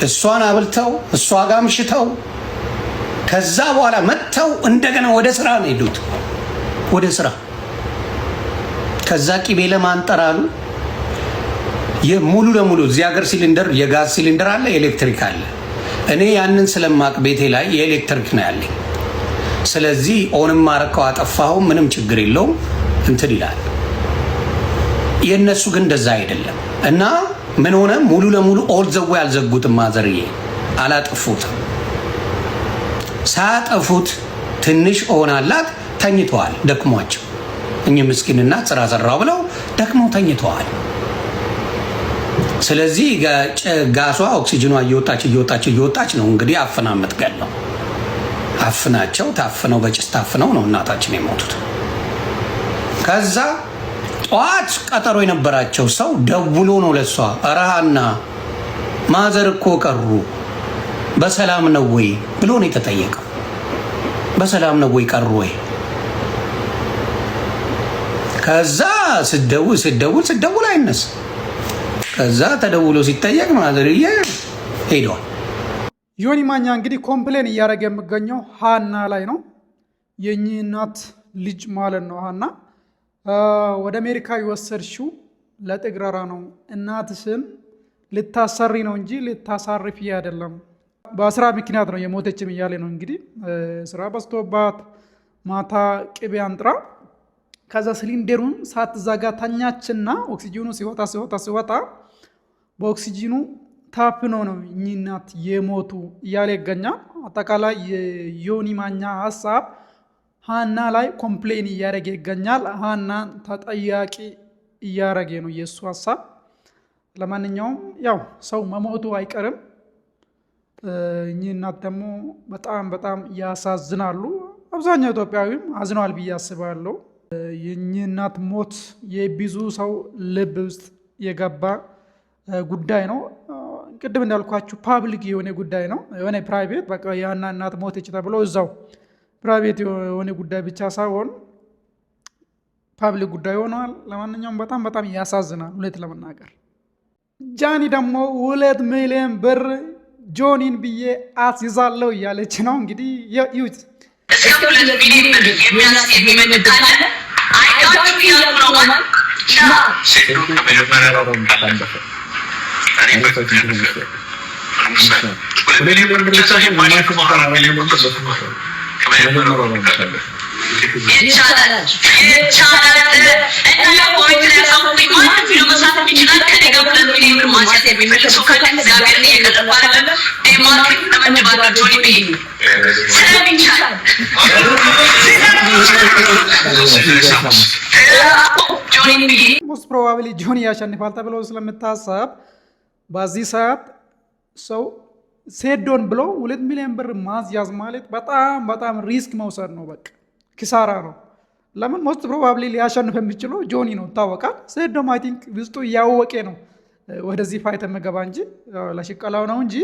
እሷን አብልተው እሷ ጋር ምሽተው ከዛ በኋላ መጥተው እንደገና ወደ ስራ ነው ሄዱት። ወደ ስራ ከዛ ቅቤ ለማንጠር አሉ። ሙሉ ለሙሉ እዚህ ሀገር ሲሊንደር የጋዝ ሲሊንደር አለ፣ ኤሌክትሪክ አለ። እኔ ያንን ስለማቅ ቤቴ ላይ የኤሌክትሪክ ነው ያለኝ። ስለዚህ ኦንም ማረከው አጠፋው ምንም ችግር የለውም እንትን ይላል። የነሱ ግን እንደዛ አይደለም እና ምን ሆነ? ሙሉ ለሙሉ ኦል ዘው ያልዘጉትም ማዘርዬ አላጠፉትም። ሳያጠፉት ትንሽ ሆናላት ተኝተዋል፣ ደክሟቸው እኚህ ምስኪንና ስራ ሰራው ብለው ደክመው ተኝተዋል። ስለዚህ ጋሷ ኦክሲጅኗ እየወጣች ነው እንግዲህ አፍና የምትገለው። አፍናቸው ታፍነው በጭስ ታፍነው ነው እናታችን የሞቱት። ከዛ ጠዋት ቀጠሮ የነበራቸው ሰው ደውሎ ነው ለሷ ረሃና ማዘር እኮ ቀሩ በሰላም ነው ወይ ብሎ ነው የተጠየቀው። በሰላም ነው ወይ ቀሩ ወይ? ከዛ ስደውል አይነሳ። ከዛ ተደውሎ ሲጠየቅ ማዘርዬ ሄደዋል። ዮኒ ማኛ እንግዲህ ኮምፕሌን እያደረገ የሚገኘው ሃና ላይ ነው። የእኚህ እናት ልጅ ማለት ነው። ሃና ወደ አሜሪካ የወሰድሽው ለጥግረራ ነው፣ እናትሽን ልታሰሪ ነው እንጂ ልታሳርፊ አይደለም። በስራ ምክንያት ነው የሞተችም እያለ ነው እንግዲህ ስራ በዝቶባት ማታ ቅቤ አንጥራ ከዛ ሲሊንደሩን ሳትዘጋ ተኛችና ኦክሲጂኑ ሲወጣ በኦክሲጂኑ ታፍኖ ነው እኚህ እናት የሞቱ እያለ ይገኛል። አጠቃላይ የዮኒ ማኛ ሀሳብ ሃና ላይ ኮምፕሌን እያደረገ ይገኛል። ሃናን ተጠያቂ እያደረገ ነው የእሱ ሀሳብ። ለማንኛውም ያው ሰው መሞቱ አይቀርም። እኚህ እናት ደግሞ በጣም ያሳዝናሉ። አብዛኛው ኢትዮጵያዊም አዝኗል ብዬ አስባለሁ። የእኚህ እናት ሞት የብዙ ሰው ልብ ውስጥ የገባ ጉዳይ ነው። ቅድም እንዳልኳችሁ ፓብሊክ የሆነ ጉዳይ ነው። የሆነ ፕራይቬት በቃ ያና እናት ሞተች ተብሎ እዛው ፕራይቬት የሆነ ጉዳይ ብቻ ሳይሆን ፓብሊክ ጉዳይ ሆኗል። ለማንኛውም በጣም ያሳዝናል እውነት ለመናገር። ጃኒ ደግሞ 2 ሚሊዮን ብር ጆኒን ብዬ አስይዛለሁ እያለች ነው እንግዲህ ይዩት። እስከ 2 ሚሊዮን ብር የሚመድብ ካለ አይታችሁ እያሉ ነው ማለት ሞስት ፕሮባብሊ ጆኒ ያሸንፋል ተብሎ ስለምታሰብ በዚህ ሰዓት ሰው ሴዶን ብሎ 2 ሚሊዮን ብር ማስያዝ ማለት በጣም ሪስክ መውሰድ ነው። በቃ ኪሳራ ነው። ለምን ሞስት ፕሮባብሊ ሊያሸንፍ የሚችለው ጆኒ ነው ይታወቃል። ሴዶም አይ ቲንክ ውስጡ እያወቀ ነው ወደዚህ ፋይት መገባ እንጂ ለሽቀላው ነው እንጂ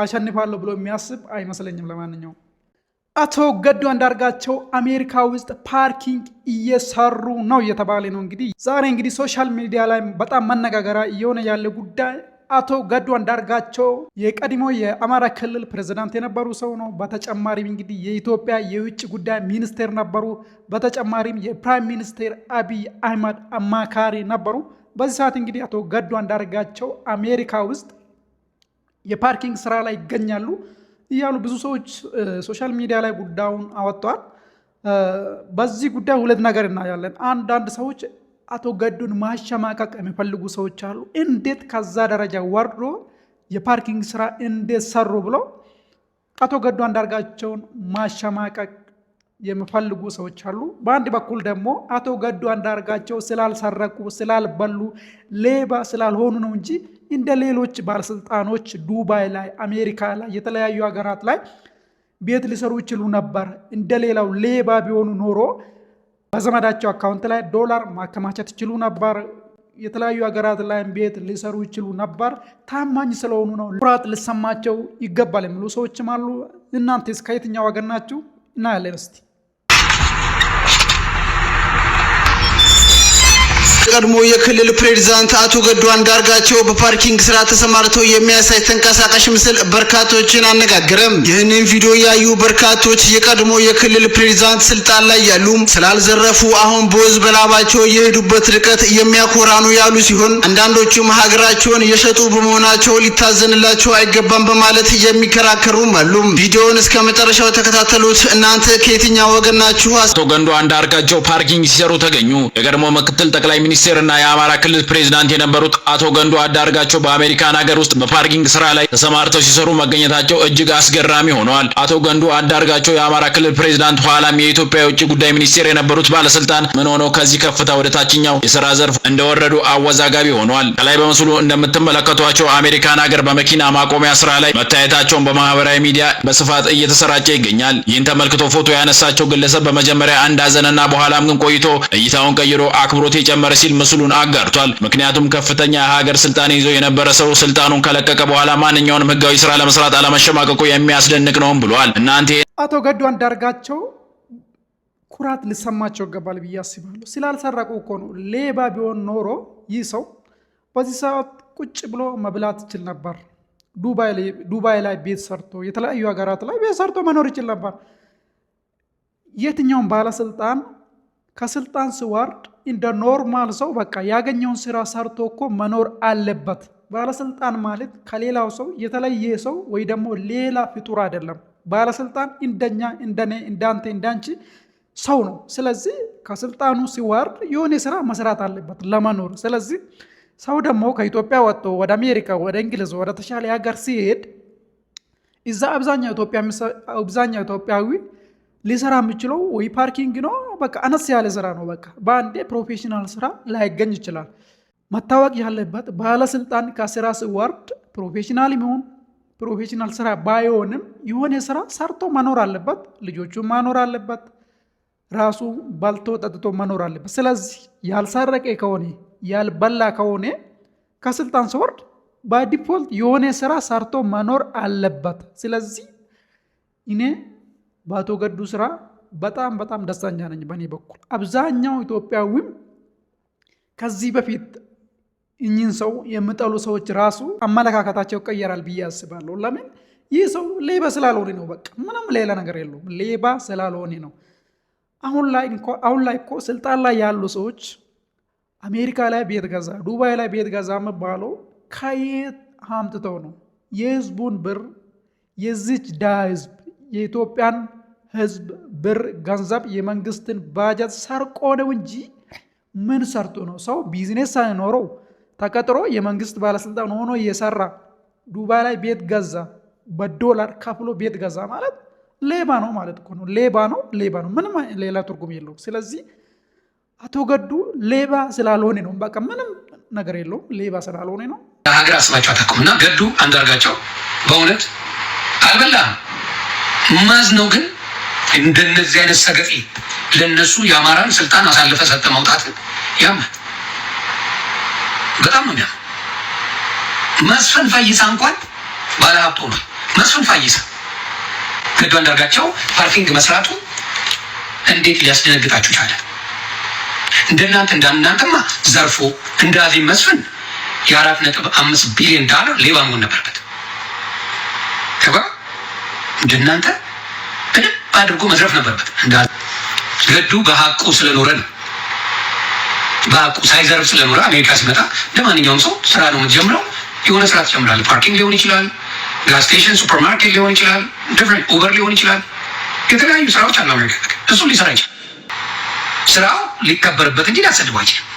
አሸንፋለሁ ብሎ የሚያስብ አይመስለኝም። ለማንኛውም አቶ ገዱ አንዳርጋቸው አሜሪካ ውስጥ ፓርኪንግ እየሰሩ ነው እየተባለ ነው። እንግዲህ ዛሬ እንግዲህ ሶሻል ሚዲያ ላይ በጣም መነጋገሪያ እየሆነ ያለ ጉዳይ አቶ ገዱ አንዳርጋቸው የቀድሞ የአማራ ክልል ፕሬዝዳንት የነበሩ ሰው ነው። በተጨማሪም እንግዲህ የኢትዮጵያ የውጭ ጉዳይ ሚኒስቴር ነበሩ። በተጨማሪም የፕራይም ሚኒስቴር አብይ አህመድ አማካሪ ነበሩ። በዚህ ሰዓት እንግዲህ አቶ ገዱ አንዳርጋቸው አሜሪካ ውስጥ የፓርኪንግ ስራ ላይ ይገኛሉ እያሉ ብዙ ሰዎች ሶሻል ሚዲያ ላይ ጉዳዩን አወጥተዋል። በዚህ ጉዳይ 2 ነገር እናያለን። አንዳንድ ሰዎች አቶ ገዱን ማሸማቀቅ የሚፈልጉ ሰዎች አሉ። እንዴት ከዛ ደረጃ ወርዶ የፓርኪንግ ስራ እንዴት ሰሩ ብሎ አቶ ገዱ አንዳርጋቸውን ማሸማቀቅ የሚፈልጉ ሰዎች አሉ። በአንድ በኩል ደግሞ አቶ ገዱ አንዳርጋቸው ስላልሰረቁ ስላልበሉ ሌባ ስላልሆኑ ነው እንጂ እንደ ሌሎች ባለስልጣኖች ዱባይ ላይ አሜሪካ ላይ የተለያዩ ሀገራት ላይ ቤት ሊሰሩ ይችሉ ነበር። እንደሌላው ሌባ ቢሆኑ ኖሮ በዘመዳቸው አካውንት ላይ ዶላር ማከማቸት ይችሉ ነበር። የተለያዩ ሀገራት ላይ ቤት ሊሰሩ ይችሉ ነበር። ታማኝ ስለሆኑ ነው። ኩራት ሊሰማቸው ይገባል የሚሉ ሰዎችም አሉ። እናንተስ ከየትኛው ወገን ናችሁ? እናያለን እስቲ። ቀድሞ የክልል ፕሬዝዳንት አቶ ገዱ አንዳርጋቸው በፓርኪንግ ስራ ተሰማርተው የሚያሳይ ተንቀሳቃሽ ምስል በርካቶችን አነጋገረም። ይህንን ቪዲዮ ያዩ በርካቶች የቀድሞ የክልል ፕሬዝዳንት ስልጣን ላይ ያሉ ስላልዘረፉ አሁን ቦዝ በላባቸው የሄዱበት ርቀት የሚያኮራ ነው ያሉ ሲሆን አንዳንዶቹም ሀገራቸውን የሸጡ በመሆናቸው ሊታዘንላቸው አይገባም በማለት የሚከራከሩም አሉ። ቪዲዮውን እስከ መጨረሻው ተከታተሉት። እናንተ ከየትኛው ወገን ናችሁ? አቶ ገዱ አንዳርጋቸው ፓርኪንግ ሲሰሩ ተገኙ። የቀድሞ ምክትል ጠቅላይ ሚኒስቴርና የአማራ ክልል ፕሬዝዳንት የነበሩት አቶ ገንዱ አንዳርጋቸው በአሜሪካን ሀገር ውስጥ በፓርኪንግ ስራ ላይ ተሰማርተው ሲሰሩ መገኘታቸው እጅግ አስገራሚ ሆነዋል። አቶ ገንዱ አንዳርጋቸው የአማራ ክልል ፕሬዝዳንት ኋላም የኢትዮጵያ የውጭ ጉዳይ ሚኒስቴር የነበሩት ባለስልጣን ምን ሆነው ከዚህ ከፍታ ወደ ታችኛው የሥራ ዘርፍ እንደወረዱ አወዛጋቢ ሆነዋል። ከላይ በምስሉ እንደምትመለከቷቸው አሜሪካን ሀገር በመኪና ማቆሚያ ስራ ላይ መታየታቸውን በማህበራዊ ሚዲያ በስፋት እየተሰራጨ ይገኛል። ይህን ተመልክቶ ፎቶ ያነሳቸው ግለሰብ በመጀመሪያ እንዳዘነና በኋላም ግን ቆይቶ እይታውን ቀይሮ አክብሮት የጨመረ ሲል ምስሉን አጋርቷል። ምክንያቱም ከፍተኛ የሀገር ስልጣን ይዞ የነበረ ሰው ስልጣኑን ከለቀቀ በኋላ ማንኛውንም ህጋዊ ስራ ለመስራት አለመሸማቀቁ የሚያስደንቅ ነው ብሏል። እናንተ አቶ ገዱ አንዳርጋቸው ኩራት ሊሰማቸው ይገባል ብዬ አስባለሁ። ስላልሰረቁ እኮ ነው። ሌባ ቢሆን ኖሮ ይህ ሰው በዚህ ሰዓት ቁጭ ብሎ መብላት ይችል ነበር። ዱባይ ላይ ቤት ሰርቶ የተለያዩ ሀገራት ላይ ቤት ሰርቶ መኖር ይችል ነበር። የትኛውም ባለስልጣን ከስልጣን ሲወርድ እንደ ኖርማል ሰው በቃ ያገኘውን ስራ ሰርቶ እኮ መኖር አለበት። ባለስልጣን ማለት ከሌላው ሰው የተለየ ሰው ወይ ደግሞ ሌላ ፍጡር አይደለም። ባለስልጣን እንደኛ፣ እንደኔ፣ እንዳንተ፣ እንዳንቺ ሰው ነው። ስለዚህ ከስልጣኑ ሲወርድ የሆነ ስራ መስራት አለበት ለመኖር። ስለዚህ ሰው ደግሞ ከኢትዮጵያ ወጥቶ ወደ አሜሪካ፣ ወደ እንግሊዝ፣ ወደ ተሻለ ሀገር ሲሄድ እዛ አብዛኛው ኢትዮጵያዊ ሊሰራ የሚችለው ወይ ፓርኪንግ ነው። በቃ አነስ ያለ ስራ ነው። በቃ በአንዴ ፕሮፌሽናል ስራ ላይገኝ ይችላል። መታወቅ ያለበት ባለስልጣን ከስራ ሲወርድ ፕሮፌሽናል የሚሆን ፕሮፌሽናል ስራ ባይሆንም የሆነ ስራ ሰርቶ መኖር አለበት። ልጆቹን ማኖር አለበት። ራሱ በልቶ ጠጥቶ መኖር አለበት። ስለዚህ ያልሰረቀ ከሆነ ያልበላ ከሆነ ከስልጣን ሲወርድ በዲፎልት የሆነ ስራ ሰርቶ መኖር አለበት። ስለዚህ እኔ በአቶ ገዱ ስራ በጣም ደስተኛ ነኝ። በእኔ በኩል አብዛኛው ኢትዮጵያዊም ከዚህ በፊት እኚህን ሰው የሚጠሉ ሰዎች ራሱ አመለካከታቸው ይቀየራል ብዬ አስባለሁ። ለምን? ይህ ሰው ሌባ ስላልሆነ ነው። በቃ ምንም ሌላ ነገር የለውም። ሌባ ስላልሆነ ነው። አሁን ላይ እኮ ስልጣን ላይ ያሉ ሰዎች አሜሪካ ላይ ቤት ገዛ፣ ዱባይ ላይ ቤት ገዛ የሚባለው ከየት አምጥተው ነው? የህዝቡን ብር የዚች ድሃ ህዝብ የኢትዮጵያን ህዝብ ብር ገንዘብ የመንግስትን ባጀት ሰርቆ ነው እንጂ ምን ሰርቶ ነው? ሰው ቢዝነስ ሳይኖረው ተቀጥሮ የመንግስት ባለስልጣን ሆኖ እየሰራ ዱባይ ላይ ቤት ገዛ፣ በዶላር ከፍሎ ቤት ገዛ ማለት ሌባ ነው ማለት እኮ ነው። ሌባ ነው። ምንም ሌላ ትርጉም የለውም። ስለዚህ አቶ ገዱ ሌባ ስላልሆነ ነው። በቃ ምንም ነገር የለውም። ሌባ ስላልሆነ ነው። ሀገር አስባቸው አታውቁምና ገዱ አንዳርጋቸው በእውነት አልበላም ማዝ ነው። ግን እንደነዚህ አይነት ሰገጤ ለነሱ የአማራን ስልጣን አሳልፈ ሰጠ መውጣት ያማል። በጣም ነው። መስፍን ፈይሳ እንኳን ባለሀብት ሆኗል። መስፍን ፈይሳ ገዱ አንዳርጋቸው ፓርኪንግ መስራቱ እንዴት ሊያስደነግጣችሁ ቻለ? እንዳንተማ ዘርፎ እንደ አዜብ መስፍን የ4.5 ቢሊዮን ዶላር ሌባ መሆን ነበረበት። እንደናንተ በደንብ አድርጎ መዝረፍ ነበረበት። ገዱ በሀቁ ስለኖረ ነው። በሀቁ ሳይዘርፍ ስለኖረ አሜሪካ ሲመጣ ለማንኛውም ሰው ስራ ነው የምትጀምረው። የሆነ ስራ ትጀምራለህ። ፓርኪንግ ሊሆን ይችላል፣ ጋዝ ስቴሽን፣ ሱፐርማርኬት ሊሆን ይችላል፣ ዲፍረንት ኡበር ሊሆን ይችላል። የተለያዩ ስራዎች አሉ አሜሪካ። እሱ ሊሰራ ይችላል። ስራው ሊከበርበት እንጂ ሊያሰድቡ አይችልም።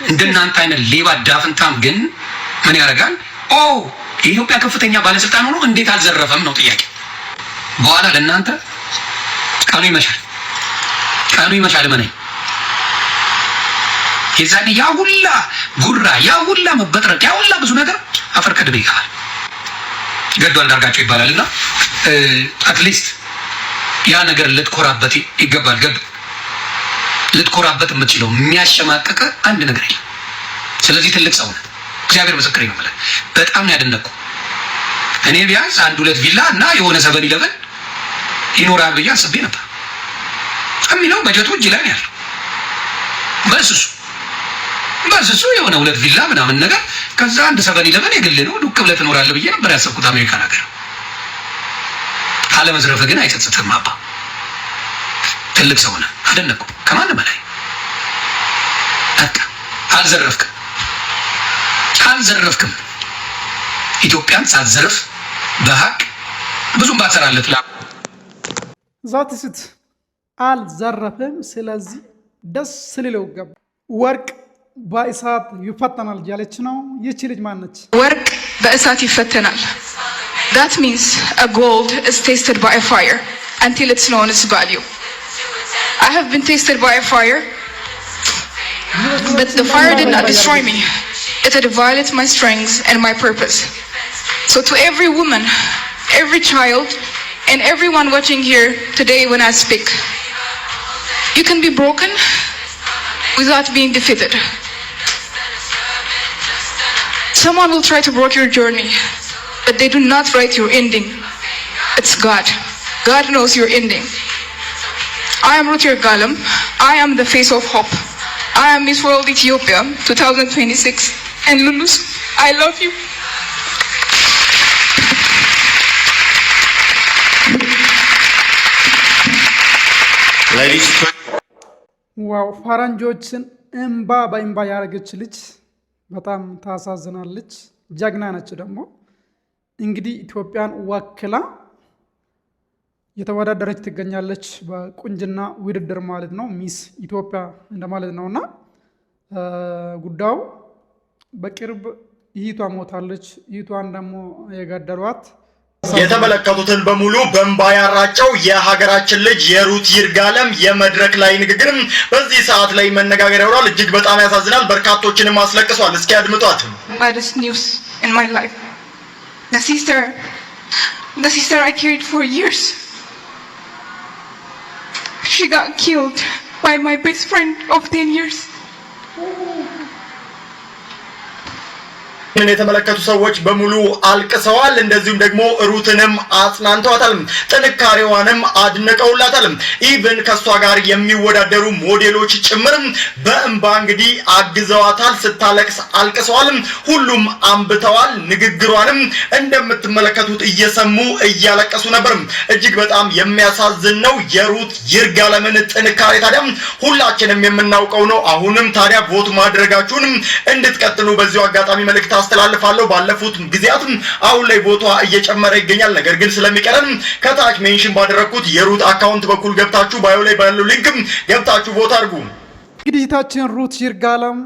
እንደናንተ አይነት ሌባ ዳፍንታም ግን ምን ያደርጋል? የኢትዮጵያ ከፍተኛ ባለስልጣን ሆኖ እንዴት አልዘረፈም ነው ጥያቄ። በኋላ ለእናንተ ቀኑ ይመሻል መነኝ። የዛኔ ያ ሁላ ጉራ፣ ያ ሁላ መበጥረቅ፣ ያ ሁላ ብዙ ነገር አፈር ከድሜ ይገባል። ገዱ አንዳርጋቸው ይባላል እና አትሊስት ያ ነገር ልትኮራበት ይገባል። ገዱ ልትኮራበት የምትችለው የሚያሸማቀቅ አንድ ነገር የለም። ስለዚህ ትልቅ ሰው ነው። እግዚአብሔር ምስክሬ ነው ማለት በጣም ያደነቅኩ። እኔ ቢያንስ 1-2 ቪላ እና የሆነ 7-11 ይኖራል ብዬ አስቤ ነበር። የሚለው በጀቱ እጅ ላይ ያለው በስሱ የሆነ 2 ቪላ ምናምን ነገር ከዛ 1 የግል ነው ዱቅ ብለህ ትኖራለህ ብዬ ነበር ያሰብኩት አሜሪካን ሀገር። አለመዝረፍ ግን አይጸጽትም። አባ ትልቅ ሰው ነህ። አደነቅኩ ከማንም በላይ። በቃ አልዘረፍክም። ኢትዮጵያን ሳትዘርፍ በሀቅ ብዙም ባትሰራለት ዛትስት አልዘረፍም። ስለዚህ ደስ ሊለው ገባ። ወርቅ በእሳት ይፈተናል እያለች ነው። ይህች ልጅ ማነች? ወርቅ በእሳት ይፈተናል። That means a gold is tasted by a fire until it's known its value. I have been tasted by a fire, but the fire did not destroy me. It had violated my strengths and my purpose. So to every woman, every child, and everyone watching here today when I speak, you can be broken without being defeated. Someone will try to break your journey, but they do not write your ending. It's God. God knows your ending. I am Ruth Yirgalem. I am the face of hope. I am Miss World Ethiopia 2026. And Lulus, I love you. ዋው! ፈረንጆችን እምባ በእምባ ያደረገች ልጅ በጣም ታሳዝናለች። ጀግና ነች። ደግሞ እንግዲህ ኢትዮጵያን ወክላ የተወዳደረች ትገኛለች በቁንጅና ውድድር ማለት ነው። ሚስ ኢትዮጵያ እንደማለት ነውና ጉዳዩ በቅርብ ይቷ ሞታለች። ይቷን ደግሞ የገደሏት የተመለከቱትን በሙሉ በእንባ ያራጨው የሀገራችን ልጅ የሩት ይርጋለም የመድረክ ላይ ንግግርም በዚህ ሰዓት ላይ መነጋገሪያ ሆኗል። እጅግ በጣም ያሳዝናል። በርካቶችንም አስለቅሷል። እስኪ አድምጧት። Baddest news in my life. The sister I carried for years. She got killed by my best friend of 10 years. ምን የተመለከቱ ሰዎች በሙሉ አልቅሰዋል። እንደዚሁም ደግሞ ሩትንም አጽናንተዋታል። ጥንካሬዋንም አድንቀውላታል። ኢቭን ከሷ ጋር የሚወዳደሩ ሞዴሎች ጭምር በእንባ እንግዲህ አግዘዋታል። ስታለቅስ አልቅሰዋል። ሁሉም አንብተዋል። ንግግሯንም እንደምትመለከቱት እየሰሙ እያለቀሱ ነበር። እጅግ በጣም የሚያሳዝን ነው የሩት ይርጋለምን ጥንካሬ ታዲያ ሁላችንም የምናውቀው ነው። አሁንም ታዲያ ቮት ማድረጋችሁን እንድትቀጥሉ በዚሁ አጋጣሚ መልእክት አስተላልፋለሁ። ባለፉት ጊዜያት አሁን ላይ ቦቷ እየጨመረ ይገኛል። ነገር ግን ስለሚቀረን ከታች ሜንሽን ባደረኩት የሩት አካውንት በኩል ገብታችሁ ባዮ ላይ ባለው ሊንክ ገብታችሁ ቮት አድርጉ። እንግዲህ እህታችን ሩት ይርጋለም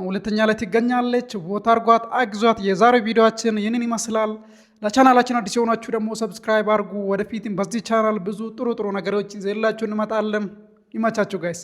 ሁለተኛ ላይ ትገኛለች። ቮት አድርጓት፣ አግዟት። የዛሬው ቪዲዮአችን ይህንን ይመስላል። ለቻናላችን አዲስ የሆናችሁ ደግሞ ሰብስክራይብ አድርጉ። ወደፊትም በዚህ ቻናል ብዙ ጥሩ ነገሮችን ይዘንላችሁ እንመጣለን። ይመቻችሁ ጋይስ።